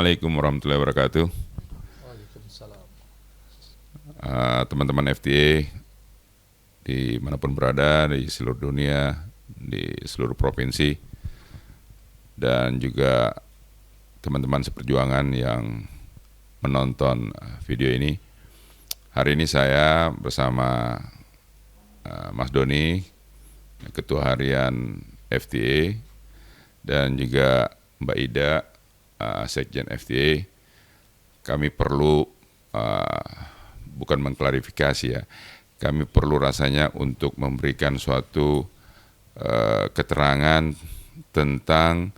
Assalamualaikum warahmatullahi wabarakatuh. Waalaikumsalam. Teman-teman FTA dimanapun berada di seluruh dunia, di seluruh provinsi, dan juga teman-teman seperjuangan yang menonton video ini. Hari ini saya bersama Mas Doni, Ketua Harian FTA, dan juga Mbak Ida, Sekjen FTA. Kami perlu bukan mengklarifikasi ya, kami perlu rasanya untuk memberikan suatu keterangan tentang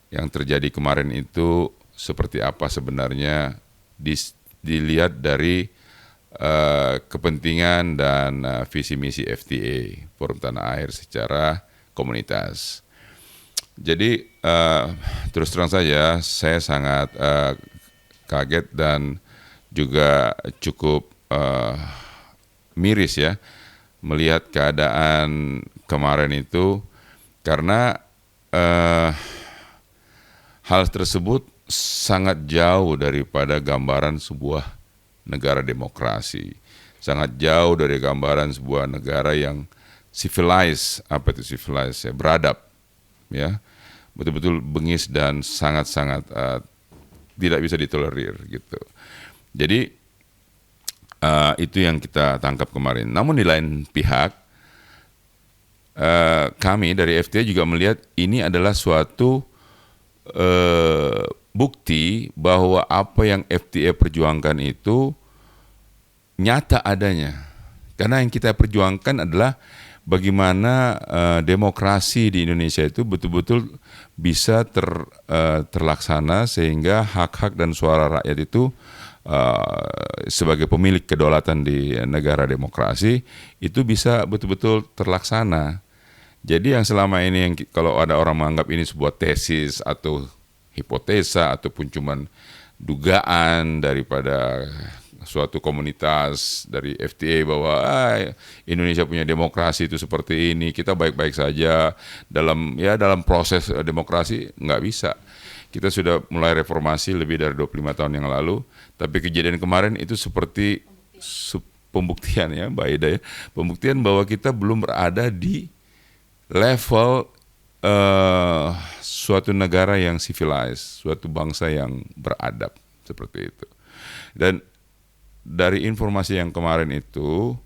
yang terjadi kemarin itu seperti apa sebenarnya dilihat dari kepentingan dan visi misi FTA, Forum Tanah Air secara komunitas. Jadi terus terang saja saya sangat kaget dan juga cukup miris ya melihat keadaan kemarin itu, karena hal tersebut sangat jauh daripada gambaran sebuah negara demokrasi, sangat jauh dari gambaran sebuah negara yang civilized. Apa itu civilized ya? Beradab ya, betul-betul bengis dan sangat-sangat tidak bisa ditolerir gitu. Jadi itu yang kita tangkap kemarin. Namun di lain pihak, kami dari FTA juga melihat ini adalah suatu bukti bahwa apa yang FTA perjuangkan itu nyata adanya. Karena yang kita perjuangkan adalah bagaimana demokrasi di Indonesia itu betul-betul bisa terlaksana sehingga hak-hak dan suara rakyat itu sebagai pemilik kedaulatan di negara demokrasi itu bisa betul-betul terlaksana. Jadi yang selama ini yang kalau ada orang menganggap ini sebuah tesis atau hipotesa ataupun cuman dugaan daripada suatu komunitas dari FTA bahwa Indonesia punya demokrasi itu seperti ini, kita baik-baik saja dalam proses demokrasi, nggak bisa. Kita sudah mulai reformasi lebih dari 25 tahun yang lalu, tapi kejadian kemarin itu seperti pembuktian ya Mbak Ida ya, pembuktian bahwa kita belum berada di level suatu negara yang civilized, suatu bangsa yang beradab seperti itu. Dan dari informasi yang kemarin itu,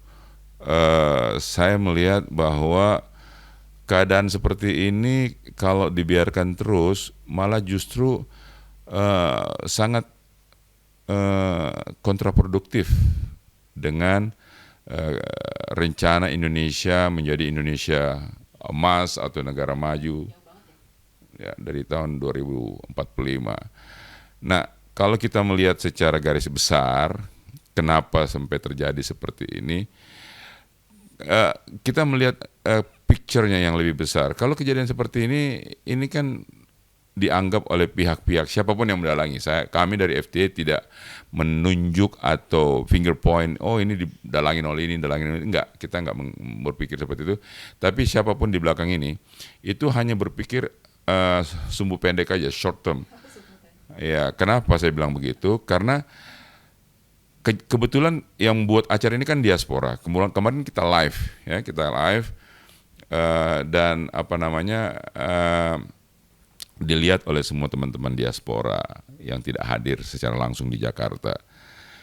saya melihat bahwa keadaan seperti ini kalau dibiarkan terus malah justru sangat kontraproduktif dengan rencana Indonesia menjadi Indonesia emas atau negara maju ya, dari tahun 2045. Nah, kalau kita melihat secara garis besar, kenapa sampai terjadi seperti ini? Kita melihat picture-nya yang lebih besar. Kalau kejadian seperti ini kan dianggap oleh pihak-pihak siapapun yang mendalangi. Kami dari FTA tidak menunjuk atau finger point, oh ini didalangin oleh ini, dalangin oleh ini. Enggak, kita enggak berpikir seperti itu. Tapi siapapun di belakang ini, itu hanya berpikir sumbu pendek aja, short term. Ya, kenapa saya bilang begitu? Karena kebetulan yang buat acara ini kan diaspora. Kemarin kita live ya, dan dilihat oleh semua teman-teman diaspora yang tidak hadir secara langsung di Jakarta.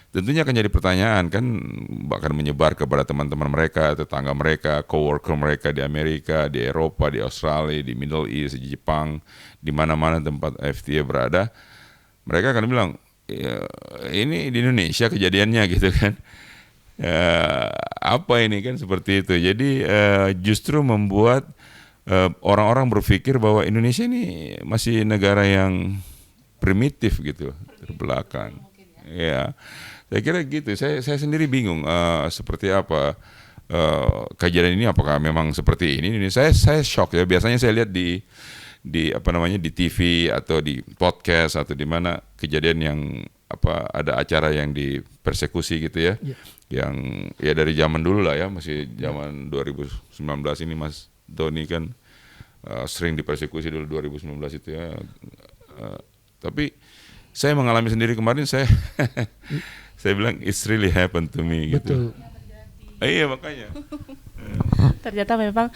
Tentunya akan jadi pertanyaan kan, bahkan menyebar kepada teman-teman mereka, tetangga mereka, coworker mereka di Amerika, di Eropa, di Australia, di Middle East, di Jepang, di mana-mana tempat FTA berada. Mereka akan bilang, ini di Indonesia kejadiannya gitu kan. Apa ini kan seperti itu. Jadi justru membuat orang-orang berpikir bahwa Indonesia ini masih negara yang primitif gitu, terbelakang. Ya, saya kira gitu. Saya sendiri bingung seperti apa kejadian ini. Apakah memang seperti ini? Saya shock ya. Biasanya saya lihat di TV atau di podcast atau di mana kejadian yang ada acara yang dipersekusi gitu ya. Yang ya dari zaman dulu lah ya, masih zaman 2019 ini Mas Doni kan sering dipersekusi dulu 2019 itu ya. Tapi Saya mengalami sendiri kemarin, saya saya bilang it's really happened to me gitu. Iya makanya. Ternyata memang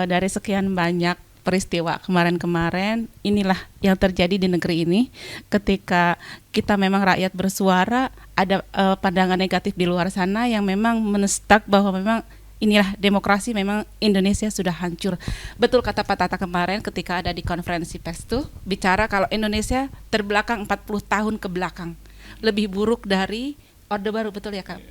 dari sekian banyak peristiwa kemarin-kemarin, inilah yang terjadi di negeri ini. Ketika kita memang rakyat bersuara, ada pandangan negatif di luar sana yang memang menestak bahwa memang inilah demokrasi, memang Indonesia sudah hancur. Betul kata Pak Tata kemarin ketika ada di konferensi pers tuh, bicara kalau Indonesia terbelakang 40 tahun ke belakang. Lebih buruk dari Orde Baru, betul ya Kak?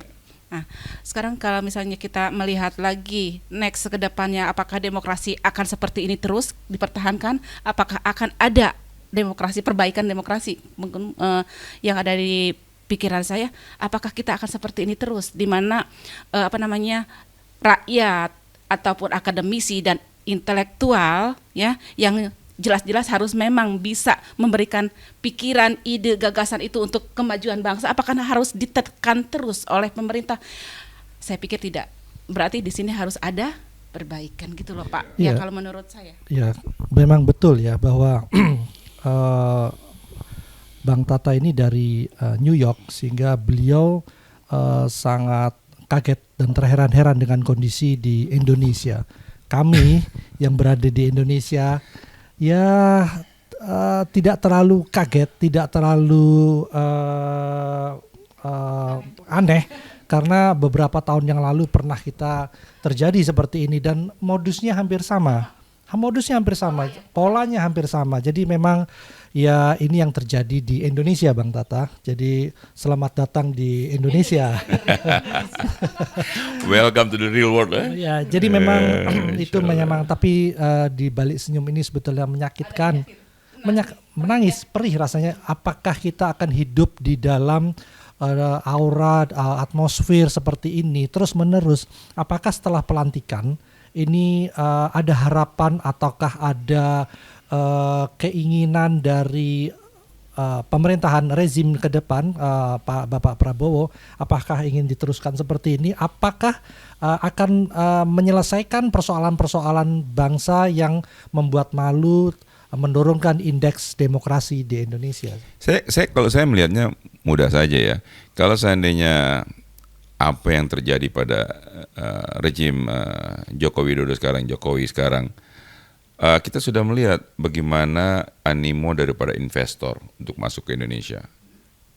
Nah, sekarang kalau misalnya kita melihat lagi next ke depannya, apakah demokrasi akan seperti ini terus dipertahankan? Apakah akan ada demokrasi, perbaikan demokrasi? Mungkin yang ada di pikiran saya, apakah kita akan seperti ini terus, di mana rakyat ataupun akademisi dan intelektual ya yang jelas-jelas harus memang bisa memberikan pikiran, ide, gagasan itu untuk kemajuan bangsa. Apakah harus ditekan terus oleh pemerintah? Saya pikir tidak. Berarti di sini harus ada perbaikan gitu loh Pak. Ya kalau menurut saya. Ya, memang betul ya bahwa Bang Tata ini dari New York, sehingga beliau sangat kaget dan terheran-heran dengan kondisi di Indonesia. Kami yang berada di Indonesia tidak terlalu kaget, tidak terlalu aneh, karena beberapa tahun yang lalu pernah kita terjadi seperti ini dan modusnya hampir sama, polanya hampir sama. Jadi memang ya ini yang terjadi di Indonesia Bang Tata. Jadi selamat datang di Indonesia. Welcome to the real world. Ya, jadi memang itu memang, tapi di balik senyum ini sebetulnya menyakitkan, menangis, perih rasanya. Apakah kita akan hidup di dalam aura, atmosfer seperti ini terus menerus? Apakah setelah pelantikan ini ada harapan ataukah ada keinginan dari pemerintahan rezim ke depan, Bapak Prabowo, apakah ingin diteruskan seperti ini? Apakah akan menyelesaikan persoalan-persoalan bangsa yang membuat malu, mendorongkan indeks demokrasi di Indonesia? Kalau saya melihatnya mudah saja ya. Kalau seandainya apa yang terjadi pada rejim Jokowi sekarang, kita sudah melihat bagaimana animo daripada investor untuk masuk ke Indonesia.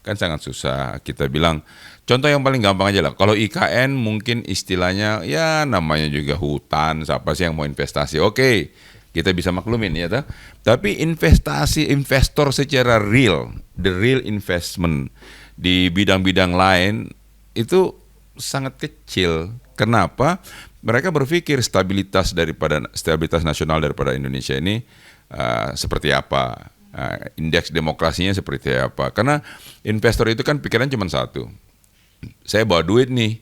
Kan sangat susah. Kita bilang, contoh yang paling gampang aja lah. Kalau IKN mungkin istilahnya, ya namanya juga hutan, siapa sih yang mau investasi? Oke, kita bisa maklumin ya. Tapi investor secara real, the real investment di bidang-bidang lain itu sangat kecil. Kenapa? Mereka berpikir stabilitas nasional daripada Indonesia ini seperti apa, indeks demokrasinya seperti apa. Karena investor itu kan pikiran cuma satu, saya bawa duit nih,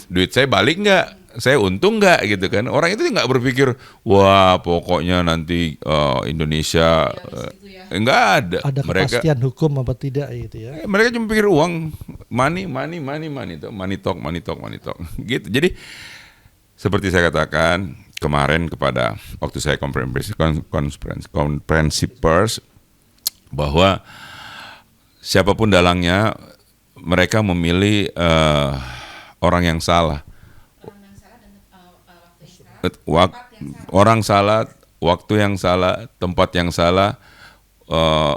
duit saya balik nggak, saya untung nggak gitu kan. Orang itu nggak berpikir, wah pokoknya nanti Indonesia nggak ada. Ada kepastian hukum apa tidak gitu ya. Mereka cuma pikir uang, money talk gitu. Jadi seperti saya katakan kemarin waktu saya konferensi pers, bahwa siapapun dalangnya, mereka memilih orang yang salah. Orang salah, waktu yang salah, tempat yang salah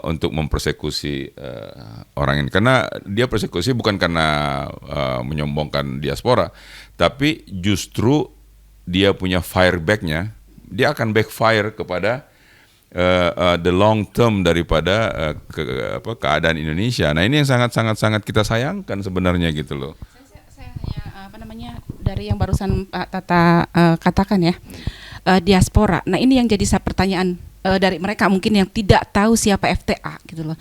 untuk mempersekusi orang ini. Karena dia persekusi bukan karena menyombongkan diaspora, tapi justru dia punya fireback-nya, dia akan backfire kepada the long term daripada keadaan Indonesia. Nah ini yang sangat kita sayangkan sebenarnya gitu loh. Saya hanya dari yang barusan Pak Tata katakan ya, diaspora. Nah ini yang jadi pertanyaan dari mereka mungkin yang tidak tahu siapa FTA gitu loh.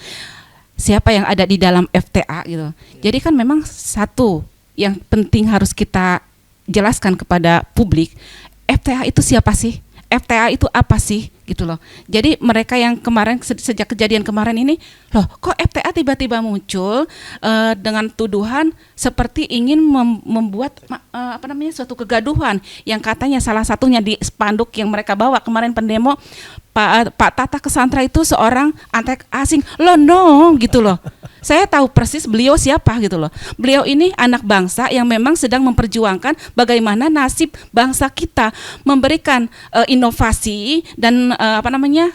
Siapa yang ada di dalam FTA gitu. Jadi kan memang satu yang penting harus kita jelaskan kepada publik, FTA itu siapa sih? FTA itu apa sih gitu loh. Jadi mereka yang kemarin sejak kejadian kemarin ini, loh kok FTA tiba-tiba muncul dengan tuduhan seperti ingin membuat suatu kegaduhan yang katanya salah satunya di spanduk yang mereka bawa kemarin pendemo, Pak Tata Cassandra itu seorang antek asing. Loh no gitu loh. Saya tahu persis beliau siapa gitu loh. Beliau ini anak bangsa yang memang sedang memperjuangkan bagaimana nasib bangsa kita, memberikan inovasi dan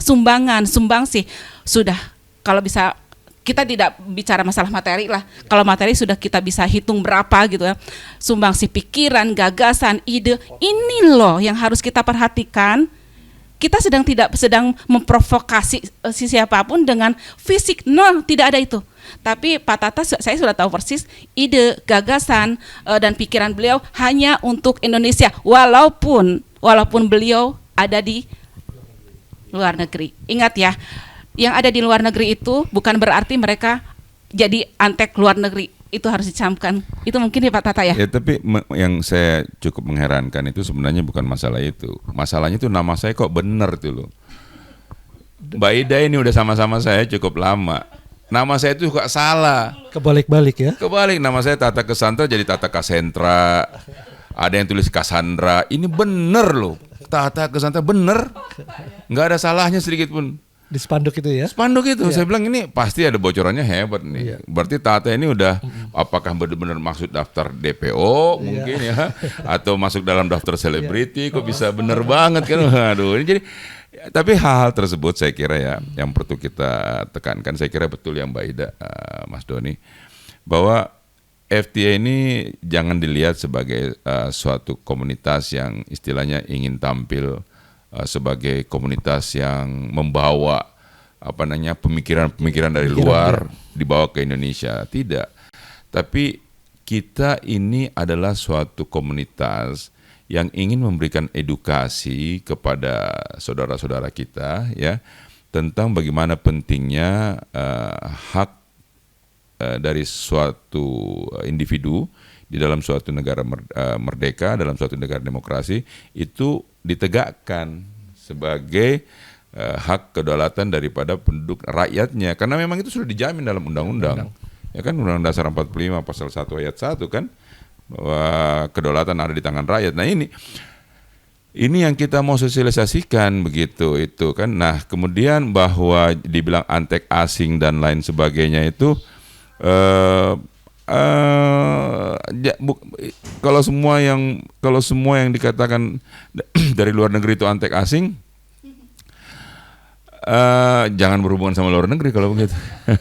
sumbangsi. Sudah, kalau bisa kita tidak bicara masalah materi lah. Kalau materi sudah kita bisa hitung berapa gitu ya. Sumbangsi pikiran, gagasan, ide, ini loh yang harus kita perhatikan. Kita tidak sedang memprovokasi siapapun dengan fisik, no, tidak ada itu. Tapi Pak Tata saya sudah tahu persis ide, gagasan dan pikiran beliau hanya untuk Indonesia, walaupun beliau ada di luar negeri. Ingat ya, yang ada di luar negeri itu bukan berarti mereka jadi antek luar negeri. Itu harus dicamkan. Itu mungkin ya Pak Tata ya. Ya, tapi yang saya cukup mengherankan itu sebenarnya bukan masalah itu. Masalahnya itu nama saya kok benar tuh loh. Mbak Ida ini udah sama-sama saya cukup lama. Nama saya itu kok salah. Kebalik-balik ya. Kebalik, nama saya Tata Cassandra jadi Tata Cassandra. Ada yang tulis Cassandra. Ini bener loh. Tata Cassandra bener. Nggak ada salahnya sedikit pun. Di spanduk itu ya? Spanduk itu, saya bilang ini pasti ada bocorannya hebat nih. Berarti Tata ini udah apakah benar-benar maksud daftar DPO mungkin ya, atau masuk dalam daftar selebriti, kok bisa bener banget kan? Aduh, ini jadi. Tapi hal-hal tersebut saya kira ya, yang perlu kita tekankan. Saya kira betul yang Mbak Ida, Mas Doni, bahwa FTA ini jangan dilihat sebagai suatu komunitas yang istilahnya ingin tampil sebagai komunitas yang membawa pemikiran-pemikiran dari luar dibawa ke Indonesia. Tidak. Tapi kita ini adalah suatu komunitas yang ingin memberikan edukasi kepada saudara-saudara kita ya tentang bagaimana pentingnya hak dari suatu individu di dalam suatu negara merdeka, dalam suatu negara demokrasi itu ditegakkan sebagai hak kedaulatan daripada penduduk rakyatnya, karena memang itu sudah dijamin dalam undang-undang. Ya kan, Undang-Undang Dasar 45 pasal 1 ayat 1 kan, bahwa kedaulatan ada di tangan rakyat. Nah, ini yang kita mau sosialisasikan begitu itu kan. Nah, kemudian bahwa dibilang antek asing dan lain sebagainya itu kalau semua yang dikatakan dari luar negeri itu antek asing, jangan berhubungan sama luar negeri kalau begitu.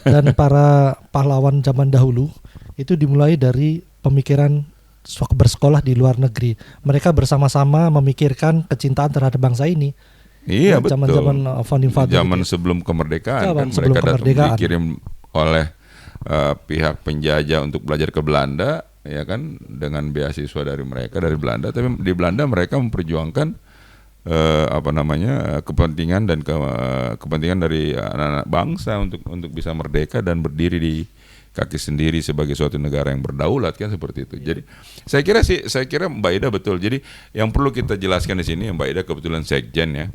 Dan para pahlawan zaman dahulu itu dimulai dari pemikiran bersekolah di luar negeri. Mereka bersama-sama memikirkan kecintaan terhadap bangsa ini. Iya, betul. Zaman-zaman founding father. Zaman sebelum kemerdekaan kan sebelum mereka datang kemerdekaan. dikirim oleh pihak penjajah untuk belajar ke Belanda, ya kan, dengan beasiswa dari mereka dari Belanda. Tapi di Belanda mereka memperjuangkan kepentingan dan kepentingan dari anak-anak bangsa untuk bisa merdeka dan berdiri di kaki sendiri sebagai suatu negara yang berdaulat kan, seperti itu. Jadi saya kira Mbak Ida betul. Jadi yang perlu kita jelaskan di sini, Mbak Ida kebetulan sekjen ya.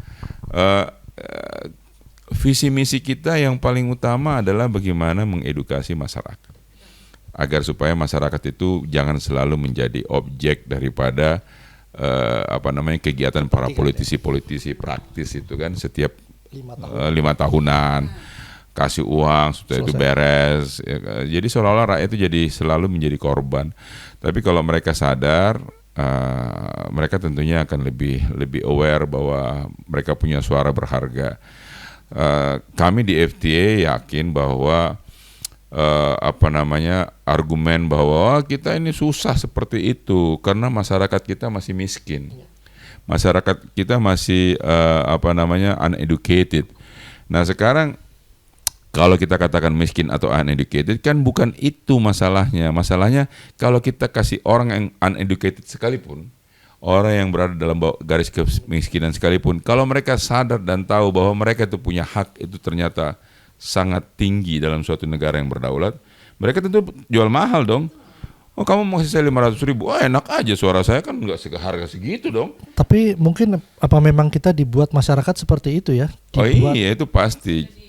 Visi misi kita yang paling utama adalah bagaimana mengedukasi masyarakat agar supaya masyarakat itu jangan selalu menjadi objek daripada kegiatan para politisi praktis itu kan, setiap 5 tahunan kasih uang supaya itu beres ya. Jadi seolah-olah rakyat itu jadi selalu menjadi korban. Tapi kalau mereka sadar, mereka tentunya akan lebih aware bahwa mereka punya suara berharga. Kami di FTA yakin bahwa argumen bahwa kita ini susah seperti itu karena masyarakat kita masih miskin, masyarakat kita masih uneducated. Nah, sekarang kalau kita katakan miskin atau uneducated kan bukan itu masalahnya. Masalahnya kalau kita kasih orang yang uneducated sekalipun, orang yang berada dalam garis kemiskinan sekalipun, kalau mereka sadar dan tahu bahwa mereka itu punya hak, itu ternyata sangat tinggi dalam suatu negara yang berdaulat, mereka tentu jual mahal dong. Oh, kamu mau kasih saya 500.000, oh enak aja, suara saya kan nggak seharga segitu dong. Tapi mungkin apa memang kita dibuat masyarakat seperti itu ya? Iya, itu pasti.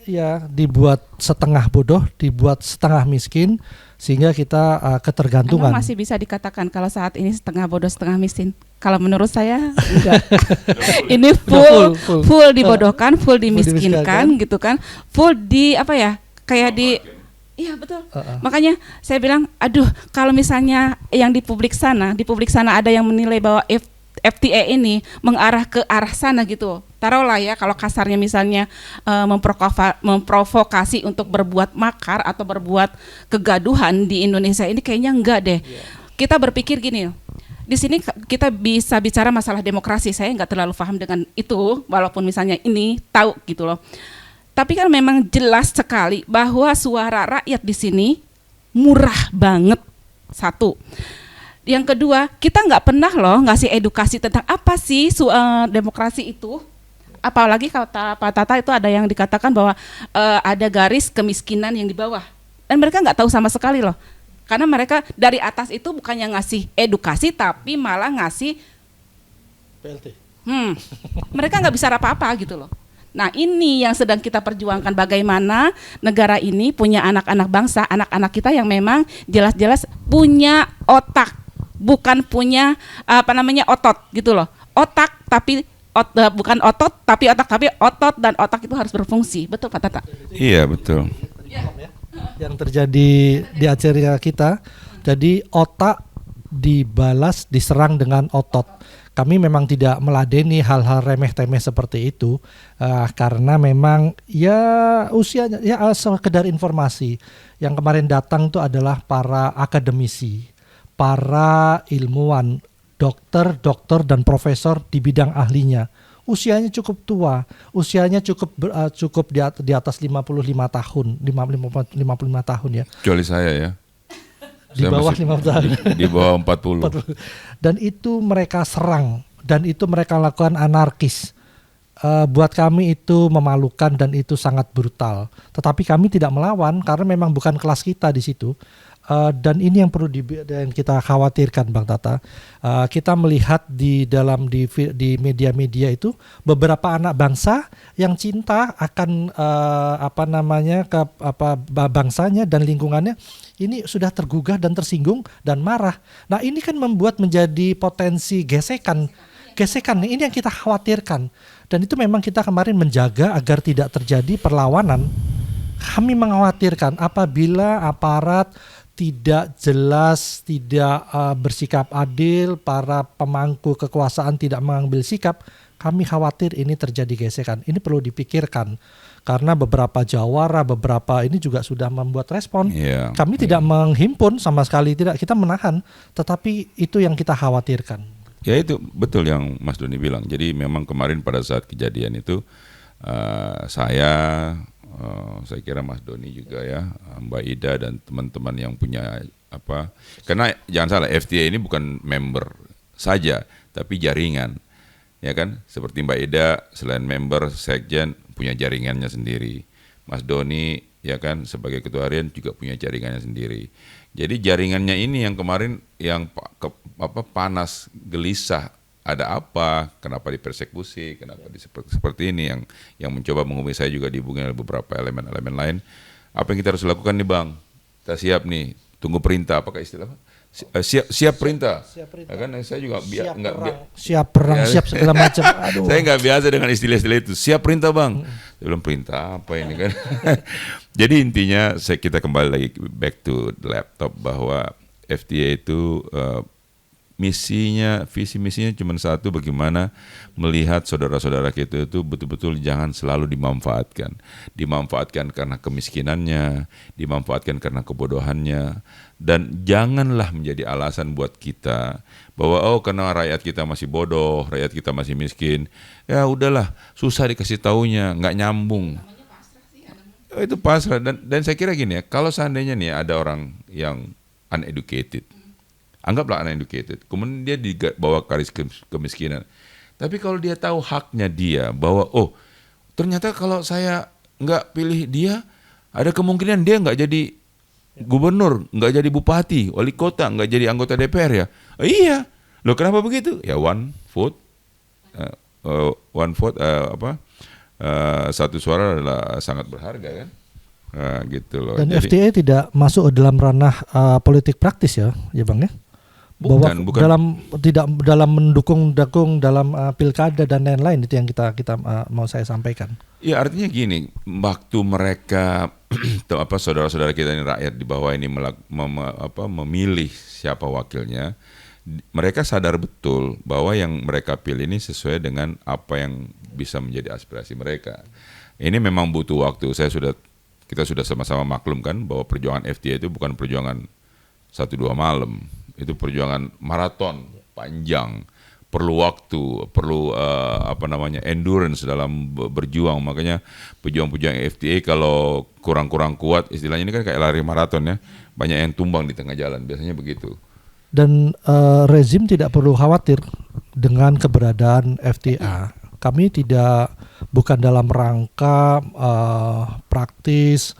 Ya, dibuat setengah bodoh, dibuat setengah miskin, sehingga kita ketergantungan. Emang masih bisa dikatakan kalau saat ini setengah bodoh setengah miskin? Kalau menurut saya enggak. Ini full dibodohkan, full dimiskinkan gitu kan, full di apa ya, kayak di iya betul. Makanya saya bilang, aduh kalau misalnya yang di publik sana ada yang menilai bahwa FTA ini mengarah ke arah sana gitu. Taruhlah ya kalau kasarnya misalnya memprovokasi untuk berbuat makar atau berbuat kegaduhan di Indonesia ini, kayaknya enggak deh. Kita berpikir gini, di sini kita bisa bicara masalah demokrasi. Saya nggak terlalu paham dengan itu, walaupun misalnya ini tahu gitu loh. Tapi kan memang jelas sekali bahwa suara rakyat di sini murah banget. Satu. Yang kedua, kita nggak pernah loh ngasih edukasi tentang apa sih demokrasi itu. Apalagi kalau Pak Tata itu ada yang dikatakan bahwa ada garis kemiskinan yang di bawah. Dan mereka nggak tahu sama sekali loh. Karena mereka dari atas itu bukannya ngasih edukasi, tapi malah ngasih PLT. Mereka nggak bisa apa-apa gitu loh. Nah ini yang sedang kita perjuangkan, bagaimana negara ini punya anak-anak bangsa, anak-anak kita yang memang jelas-jelas punya otak, bukan punya otot gitu loh. Otak tapi bukan otot tapi otak, tapi otot dan otak itu harus berfungsi. Betul Pak Tata? Iya betul. Yang terjadi di acara kita, jadi otak dibalas diserang dengan otot. Kami memang tidak meladeni hal-hal remeh-temeh seperti itu karena memang ya usianya ya sekedar informasi. Yang kemarin datang itu adalah para akademisi, para ilmuwan, dokter dan profesor di bidang ahlinya. Usianya cukup tua, usianya cukup di atas 55 tahun, 55 tahun ya. Kecuali saya ya. Di bawah 50 tahun. Di bawah 40. Dan itu mereka serang, dan itu mereka lakukan anarkis. Buat kami itu memalukan dan itu sangat brutal. Tetapi kami tidak melawan karena memang bukan kelas kita di situ. Dan ini yang perlu yang kita khawatirkan Bang Tata. Kita melihat di media-media itu beberapa anak bangsa yang cinta akan bangsanya dan lingkungannya ini sudah tergugah dan tersinggung dan marah. Nah ini kan membuat menjadi potensi gesekan. Ini yang kita khawatirkan. Dan itu memang kita kemarin menjaga agar tidak terjadi perlawanan. Kami mengkhawatirkan apabila aparat tidak jelas, tidak bersikap adil, para pemangku kekuasaan tidak mengambil sikap, kami khawatir ini terjadi gesekan. Ini perlu dipikirkan karena beberapa jawara, beberapa ini juga sudah membuat respon. Kami tidak menghimpun sama sekali, tidak, kita menahan, tetapi itu yang kita khawatirkan. Ya itu betul yang Mas Doni bilang. Jadi memang kemarin pada saat kejadian itu saya kira Mas Doni juga ya, Mbak Ida dan teman-teman yang punya karena jangan salah, FTA ini bukan member saja tapi jaringan, ya kan, seperti Mbak Ida selain member sekjen punya jaringannya sendiri, Mas Doni ya kan sebagai ketua harian juga punya jaringannya sendiri. Jadi jaringannya ini yang kemarin yang panas gelisah. Ada apa? Kenapa dipersekusi? Kenapa seperti ini yang mencoba menghubungi saya juga dihubungi oleh beberapa elemen-elemen lain. Apa yang kita harus lakukan nih Bang? Kita siap nih, tunggu perintah. Apakah istilah apa? Siap perintah. Ya kan saya juga siap perang, siap segala macam. Aduh. Saya nggak biasa dengan istilah-istilah itu. Siap perintah Bang. Saya bilang perintah apa ini kan? Jadi intinya kita kembali lagi back to the laptop bahwa FTA itu visi misinya cuma satu, bagaimana melihat saudara-saudara kita itu betul-betul jangan selalu dimanfaatkan karena kemiskinannya, dimanfaatkan karena kebodohannya, dan janganlah menjadi alasan buat kita bahwa karena rakyat kita masih bodoh, rakyat kita masih miskin, ya udahlah susah dikasih taunya, nggak nyambung. Itu pasrah dan saya kira gini ya, kalau seandainya nih ada orang yang uneducated, anggaplah uneducated, kemudian dia dibawa garis kemiskinan. Tapi kalau dia tahu haknya dia, bahwa ternyata kalau saya nggak pilih dia, ada kemungkinan dia nggak jadi gubernur, nggak jadi bupati, wali kota, nggak jadi anggota DPR ya. Iya, loh kenapa begitu? Ya one vote, satu suara adalah sangat berharga kan. Gitu loh. Dan Jadi, FTA tidak masuk dalam ranah politik praktis ya Bang ya? Bahwa bukan. tidak dalam mendukung dalam pilkada dan lain-lain, itu yang kita mau saya sampaikan. Ya artinya gini, waktu mereka saudara-saudara kita ini, rakyat di bawah ini memilih siapa wakilnya, mereka sadar betul bahwa yang mereka pilih ini sesuai dengan apa yang bisa menjadi aspirasi mereka. Ini memang butuh waktu. Kita sudah sama-sama maklum kan bahwa perjuangan FTA itu bukan perjuangan 1-2 malam. Itu perjuangan maraton panjang, perlu waktu, perlu endurance dalam berjuang. Makanya pejuang-pejuang FTA kalau kurang-kurang kuat, istilahnya ini kan kayak lari maraton ya, banyak yang tumbang di tengah jalan, biasanya begitu. Dan rezim tidak perlu khawatir dengan keberadaan FTA. Kami bukan dalam rangka praktis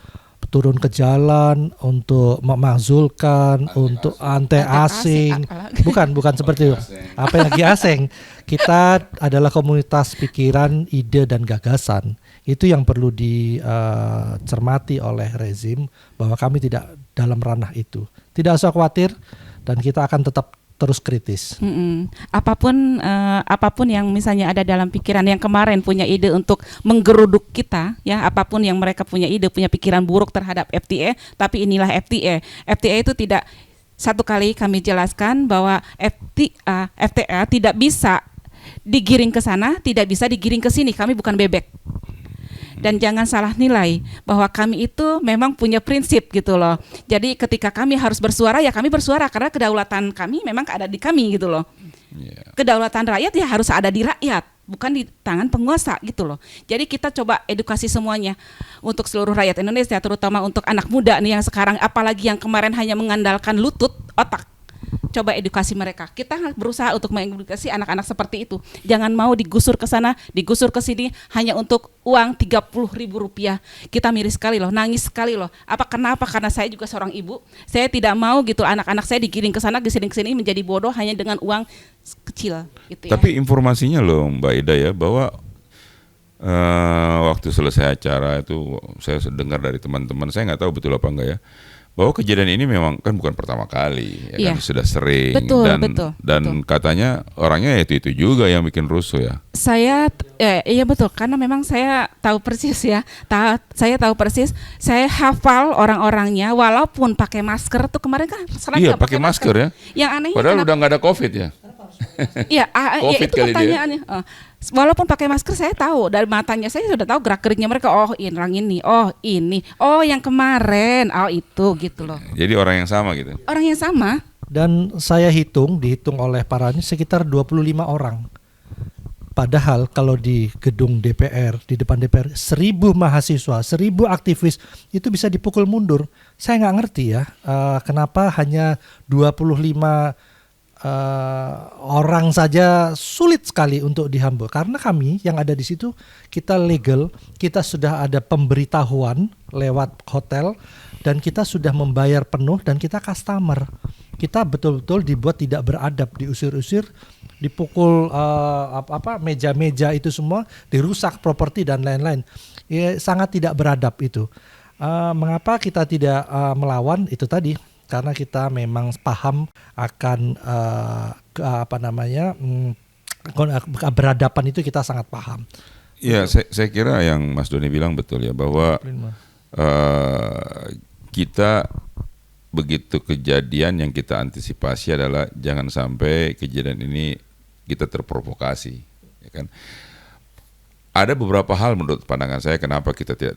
turun ke jalan untuk memakzulkan, untuk anti-asing. Bukan seperti itu. Apa yang lagi asing? Kita adalah komunitas pikiran, ide, dan gagasan. Itu yang perlu dicermati oleh rezim, bahwa kami tidak dalam ranah itu. Tidak usah khawatir, dan kita akan tetap terus kritis. Apapun yang misalnya ada dalam pikiran, yang kemarin punya ide untuk menggeruduk kita, ya, apapun yang mereka punya ide, punya pikiran buruk terhadap FTA, tapi inilah FTA. FTA itu tidak, satu kali kami jelaskan bahwa FTA tidak bisa digiring ke sana, tidak bisa digiring ke sini. Kami bukan bebek. Dan jangan salah nilai bahwa kami itu memang punya prinsip gitu loh. Jadi ketika kami harus bersuara, ya kami bersuara karena kedaulatan kami memang ada di kami gitu loh. Yeah. Kedaulatan rakyat ya harus ada di rakyat, bukan di tangan penguasa gitu loh. Jadi kita coba edukasi semuanya untuk seluruh rakyat Indonesia, terutama untuk anak muda nih yang sekarang, apalagi yang kemarin hanya mengandalkan lutut, otak. Coba edukasi mereka. Kita berusaha untuk mengedukasi anak-anak seperti itu. Jangan mau digusur ke sana, digusur ke sini hanya untuk uang Rp30.000. Kita miris sekali loh, nangis sekali loh. Kenapa? Karena saya juga seorang ibu. Saya tidak mau gitu anak-anak saya digiring ke sana, digiring ke sini menjadi bodoh hanya dengan uang kecil gitu ya. Tapi informasinya loh Mbak Ida ya, bahwa waktu selesai acara itu saya dengar dari teman-teman, saya nggak tahu betul apa enggak ya, bahwa kejadian ini memang kan bukan pertama kali, ya kan, sudah sering. Betul. Katanya orangnya itu juga yang bikin rusuh ya. Iya betul, karena memang saya tahu persis ya. Saya tahu persis, saya hafal orang-orangnya walaupun pakai masker tuh kemarin kan. Iya, pakai masker ya. Yang anehnya padahal udah nggak ada COVID ya. Iya, COVID itu pertanyaannya. Walaupun pakai masker, saya tahu dari matanya, saya sudah tahu gerak-geriknya mereka. Oh, ini, yang kemarin, itu gitu loh. Jadi orang yang sama gitu. Orang yang sama. Dan saya dihitung oleh paranya sekitar 25 orang. Padahal kalau di gedung DPR, di depan DPR, 1.000 mahasiswa, 1.000 aktivis itu bisa dipukul mundur. Saya nggak ngerti ya, kenapa hanya 25 orang saja sulit sekali untuk dihambur. Karena kami yang ada di situ, kita legal, kita sudah ada pemberitahuan lewat hotel, dan kita sudah membayar penuh, dan kita customer. Kita betul-betul dibuat tidak beradab, diusir-usir, dipukul meja-meja itu semua, dirusak properti dan lain-lain. Ya, sangat tidak beradab itu. Mengapa kita tidak melawan itu tadi? Karena kita memang paham akan beradaban itu, kita sangat paham. Iya, saya kira yang Mas Doni bilang betul ya, bahwa kita begitu kejadian yang kita antisipasi adalah jangan sampai kejadian ini kita terprovokasi, ya kan? Ada beberapa hal menurut pandangan saya kenapa kita tidak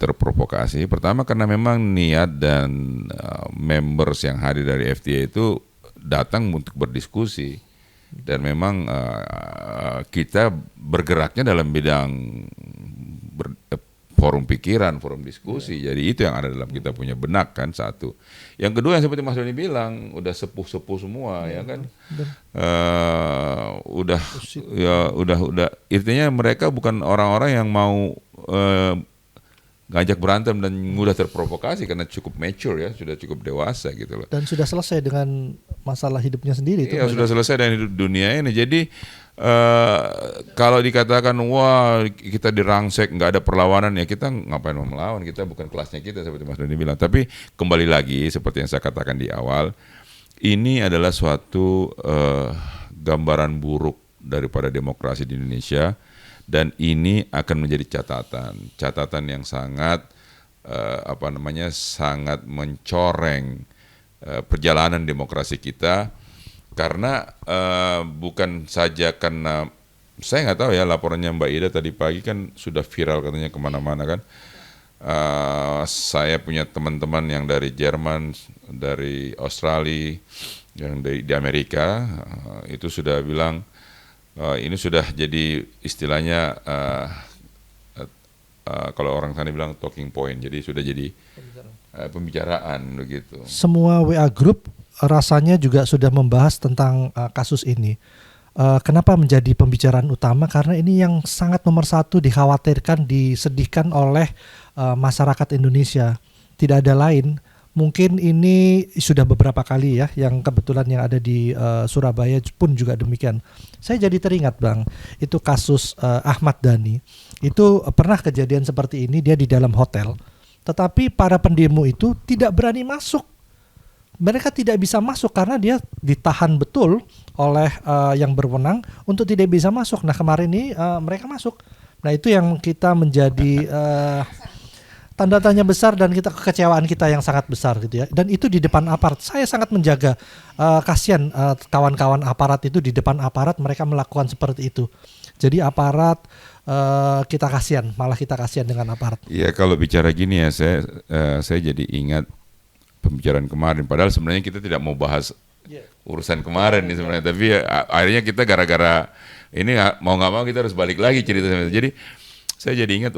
terprovokasi. Pertama, karena memang niat dan members yang hadir dari FTA itu datang untuk berdiskusi, dan memang kita bergeraknya dalam bidang forum pikiran, forum diskusi. Jadi itu yang ada dalam kita punya benak kan, satu. Yang kedua yang seperti Mas Doni bilang, udah sepuh-sepuh semua ya kan. Udah intinya mereka bukan orang-orang yang mau ngajak berantem dan mudah terprovokasi, karena cukup mature ya, sudah cukup dewasa gitu loh. Dan sudah selesai dengan masalah hidupnya sendiri. Iya, sudah selesai dengan hidup dunia ini. Jadi kalau dikatakan wah kita dirangsek nggak ada perlawanan, ya kita ngapain mau melawan, kita bukan kelasnya kita seperti Mas Doni bilang. Tapi kembali lagi seperti yang saya katakan di awal, ini adalah suatu gambaran buruk daripada demokrasi di Indonesia, dan ini akan menjadi catatan yang sangat sangat mencoreng perjalanan demokrasi kita. Karena bukan saja karena, saya nggak tahu ya, laporannya Mbak Ida tadi pagi kan sudah viral katanya kemana-mana kan. Saya punya teman-teman yang dari Jerman, dari Australia, yang di Amerika, itu sudah bilang ini sudah jadi istilahnya kalau orang sana bilang talking point, jadi sudah jadi pembicaraan begitu. Semua WA group rasanya juga sudah membahas tentang kasus ini. Kenapa menjadi pembicaraan utama? Karena ini yang sangat nomor satu dikhawatirkan, disedihkan oleh masyarakat Indonesia. Tidak ada lain. Mungkin ini sudah beberapa kali ya, yang kebetulan yang ada di Surabaya pun juga demikian. Saya jadi teringat Bang, itu kasus Ahmad Dhani. Itu pernah kejadian seperti ini, dia di dalam hotel. Tetapi para pendemo itu tidak berani masuk. Mereka tidak bisa masuk karena dia ditahan betul oleh yang berwenang untuk tidak bisa masuk. Nah kemarin ini mereka masuk. Nah itu yang kita menjadi tanda tanya besar, dan kita kekecewaan kita yang sangat besar gitu ya. Dan itu di depan aparat. Saya sangat menjaga, kasihan kawan-kawan aparat itu di depan aparat mereka melakukan seperti itu. Jadi aparat kita kasihan, malah kita kasihan dengan aparat. Iya, kalau bicara gini ya, saya jadi ingat pembicaraan kemarin. Padahal sebenarnya kita tidak mau bahas urusan kemarin nih sebenarnya, tapi ya, akhirnya kita gara-gara ini mau nggak mau kita harus balik lagi cerita. Jadi saya jadi ingat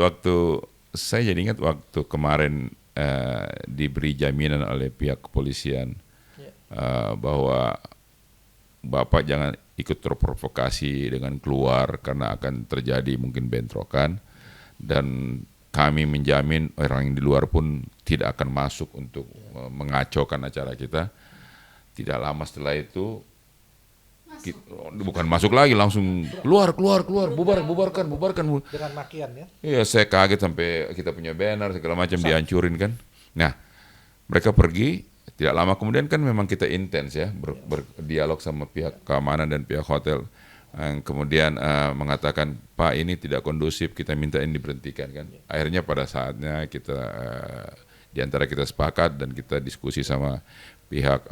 waktu kemarin diberi jaminan oleh pihak kepolisian bahwa Bapak jangan ikut terprovokasi dengan keluar karena akan terjadi mungkin bentrokan, dan kami menjamin orang yang di luar pun tidak akan masuk untuk mengacaukan acara kita. Tidak lama setelah itu bukan masuk lagi, langsung keluar, bubarkan. Dengan makian ya? Iya, saya kaget sampai kita punya banner segala macam dihancurin kan. Nah, mereka pergi. Tidak lama kemudian kan memang kita intens ya berdialog sama pihak keamanan dan pihak hotel. Kemudian mengatakan, Pak ini tidak kondusif, kita minta ini diberhentikan kan. Akhirnya pada saatnya kita di antara kita sepakat dan kita diskusi sama pihak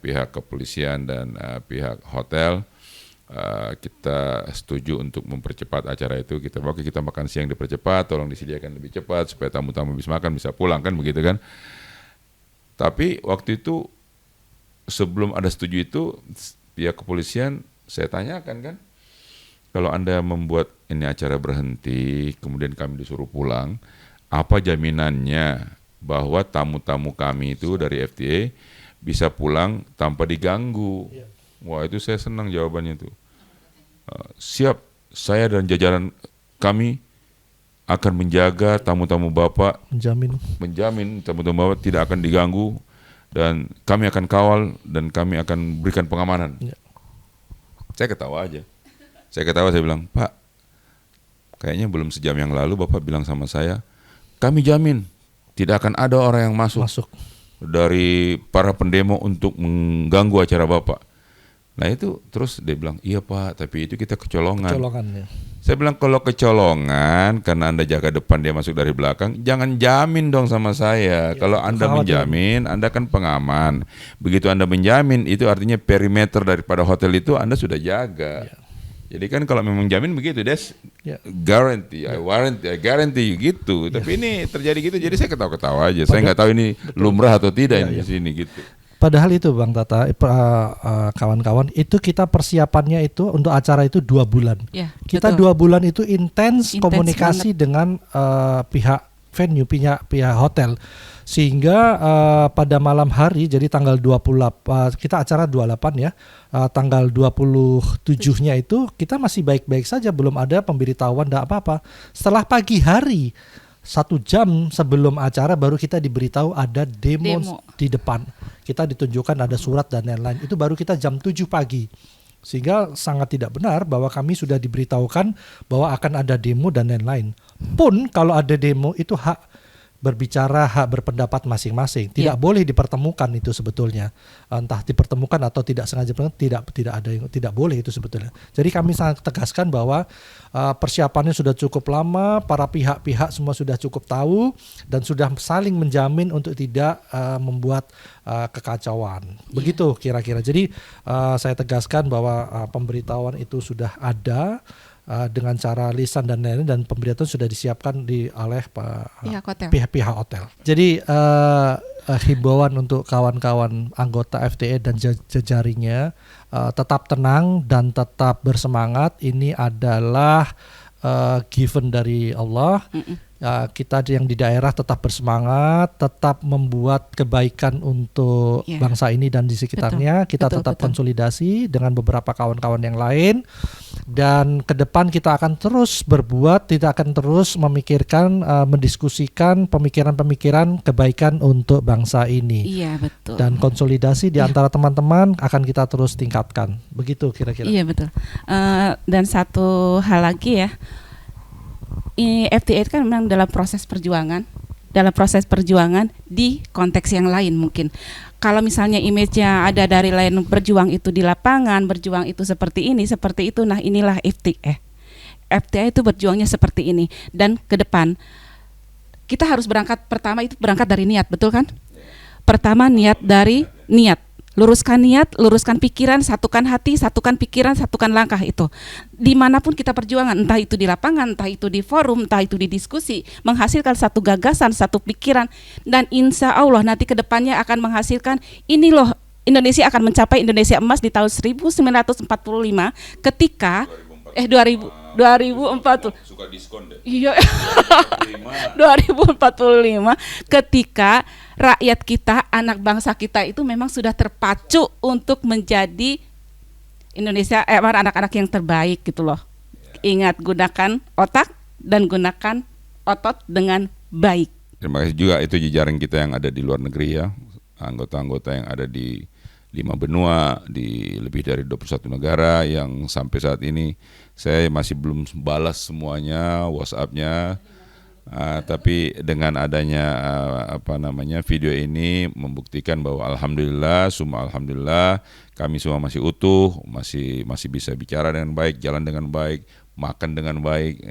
pihak kepolisian dan pihak hotel, kita setuju untuk mempercepat acara itu. Kita makan siang dipercepat, tolong disediakan lebih cepat supaya tamu-tamu bisa makan, bisa pulang kan begitu kan. Tapi waktu itu sebelum ada setuju itu, pihak kepolisian saya tanyakan kan, kalau Anda membuat ini acara berhenti, kemudian kami disuruh pulang, apa jaminannya bahwa tamu-tamu kami itu dari FTA bisa pulang tanpa diganggu? Wah itu saya senang jawabannya itu. Siap, saya dan jajaran kami akan menjaga tamu-tamu Bapak, menjamin tamu-tamu Bapak tidak akan diganggu, dan kami akan kawal dan kami akan berikan pengamanan. Saya ketawa aja. Saya bilang, Pak, kayaknya belum sejam yang lalu Bapak bilang sama saya, kami jamin tidak akan ada orang yang masuk dari para pendemo untuk mengganggu acara Bapak. Nah itu terus dia bilang, iya Pak, tapi itu kita kecolongan. Ya. Saya bilang, kalau kecolongan karena Anda jaga depan dia masuk dari belakang, jangan jamin dong sama saya. Kalau Anda menjamin, Anda kan pengaman. Begitu Anda menjamin, itu artinya perimeter daripada hotel itu Anda sudah jaga. Jadi kan kalau memang jamin begitu, that's guarantee, I guarantee you gitu. Tapi ini terjadi gitu, jadi saya ketawa-ketawa aja. Saya nggak tahu ini lumrah atau tidak di sini gitu. Padahal itu Bang Tata, kawan-kawan, itu kita persiapannya itu untuk acara itu 2 bulan. Ya, kita betul. 2 bulan itu intens komunikasi banget dengan pihak venue, pihak hotel. Sehingga pada malam hari, jadi tanggal 28, kita acara 28 ya, tanggal 27-nya itu kita masih baik-baik saja, belum ada pemberitahuan, tidak apa-apa. Setelah pagi hari, 1 jam sebelum acara baru kita diberitahu ada demo di depan. Kita ditunjukkan ada surat dan lain-lain. Itu baru kita jam 7 pagi. Sehingga sangat tidak benar bahwa kami sudah diberitahukan bahwa akan ada demo dan lain-lain. Pun kalau ada demo itu hak berbicara, hak berpendapat masing-masing. Tidak boleh dipertemukan itu sebetulnya. Entah dipertemukan atau tidak sengaja, tidak ada yang tidak boleh itu sebetulnya. Jadi kami sangat tegaskan bahwa persiapannya sudah cukup lama, para pihak-pihak semua sudah cukup tahu dan sudah saling menjamin untuk tidak membuat kekacauan. Begitu kira-kira. Jadi saya tegaskan bahwa pemberitahuan itu sudah ada dengan cara lisan dan lain-lain, dan pemberitahuan sudah disiapkan oleh pihak hotel. Jadi himbauan untuk kawan-kawan anggota FTE dan jejaringnya, tetap tenang dan tetap bersemangat. Ini adalah given dari Allah. Kita yang di daerah tetap bersemangat, tetap membuat kebaikan untuk bangsa ini dan di sekitarnya. Kita tetap konsolidasi dengan beberapa kawan-kawan yang lain, dan ke depan kita akan terus berbuat, kita akan terus memikirkan, mendiskusikan pemikiran-pemikiran kebaikan untuk bangsa ini. Iya, betul. Dan konsolidasi di antara teman-teman akan kita terus tingkatkan. Begitu kira-kira. Iya, betul. Dan satu hal lagi ya, FTA itu kan memang dalam proses perjuangan di konteks yang lain mungkin. Kalau misalnya image-nya ada dari lain, berjuang itu di lapangan, berjuang itu seperti ini, seperti itu. Nah, inilah FTA. FTA itu berjuangnya seperti ini. Dan ke depan kita harus berangkat, pertama itu berangkat dari niat, betul kan? Pertama dari niat. Luruskan niat, luruskan pikiran, satukan hati, satukan pikiran, satukan langkah itu. Dimanapun kita perjuangan, entah itu di lapangan, entah itu di forum, entah itu di diskusi, menghasilkan satu gagasan, satu pikiran, dan insya Allah nanti kedepannya akan menghasilkan, ini loh Indonesia akan mencapai Indonesia emas di tahun 1945 ketika 2040. Suka diskon deh. Iya. 2045 ketika rakyat kita, anak bangsa kita itu memang sudah terpacu untuk menjadi Indonesia, anak-anak yang terbaik gitu loh. Ingat, gunakan otak dan gunakan otot dengan baik. Terima kasih juga, itu jejaring kita yang ada di luar negeri ya, anggota-anggota yang ada di 5 benua, di lebih dari 21 negara yang sampai saat ini saya masih belum balas semuanya WhatsApp-nya. Tapi dengan adanya video ini membuktikan bahwa alhamdulillah kami semua masih utuh, masih bisa bicara dengan baik, jalan dengan baik, makan dengan baik.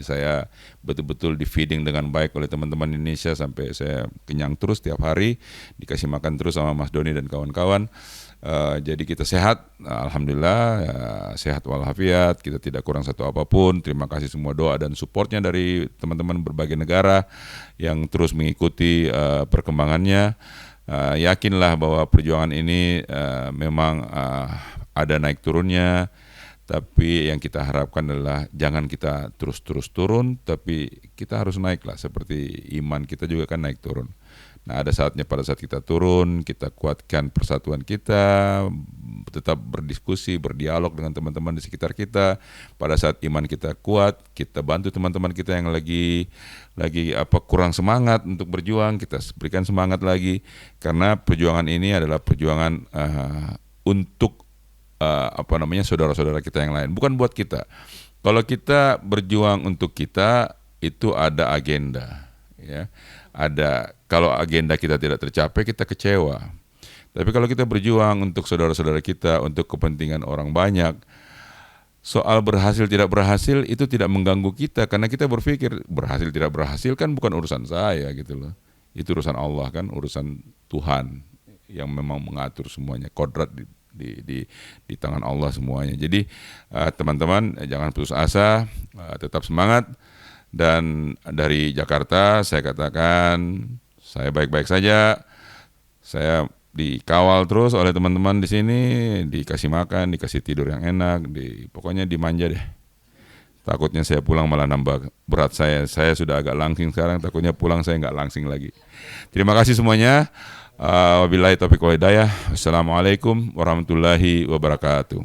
Saya betul-betul di feeding dengan baik oleh teman-teman Indonesia sampai saya kenyang terus tiap hari, dikasih makan terus sama Mas Doni dan kawan-kawan. Jadi kita sehat, alhamdulillah, sehat walafiat, kita tidak kurang satu apapun. Terima kasih semua doa dan supportnya dari teman-teman berbagai negara yang terus mengikuti perkembangannya. Yakinlah bahwa perjuangan ini memang ada naik turunnya, tapi yang kita harapkan adalah jangan kita terus turun, tapi kita harus naik lah, seperti iman kita juga kan naik turun. Nah, ada saatnya pada saat kita turun, kita kuatkan persatuan kita, tetap berdiskusi, berdialog dengan teman-teman di sekitar kita. Pada saat iman kita kuat, kita bantu teman-teman kita yang lagi kurang semangat untuk berjuang, kita berikan semangat lagi, karena perjuangan ini adalah perjuangan untuk saudara-saudara kita yang lain, bukan buat kita. Kalau kita berjuang untuk kita, itu ada agenda, ya. Kalau agenda kita tidak tercapai, kita kecewa. Tapi kalau kita berjuang untuk saudara-saudara kita, untuk kepentingan orang banyak, soal berhasil tidak berhasil itu tidak mengganggu kita, karena kita berpikir berhasil tidak berhasil kan bukan urusan saya gitu loh. Itu urusan Allah kan, urusan Tuhan yang memang mengatur semuanya, kodrat di tangan Allah semuanya. Jadi teman-teman jangan putus asa, tetap semangat. Dan dari Jakarta saya katakan saya baik-baik saja. Saya dikawal terus oleh teman-teman di sini, dikasih makan, dikasih tidur yang enak, pokoknya dimanja deh. Takutnya saya pulang malah nambah berat saya. Saya sudah agak langsing sekarang, takutnya pulang saya nggak langsing lagi. Terima kasih semuanya. Wabillahi taufiq wal hidayah. Wassalamualaikum warahmatullahi wabarakatuh.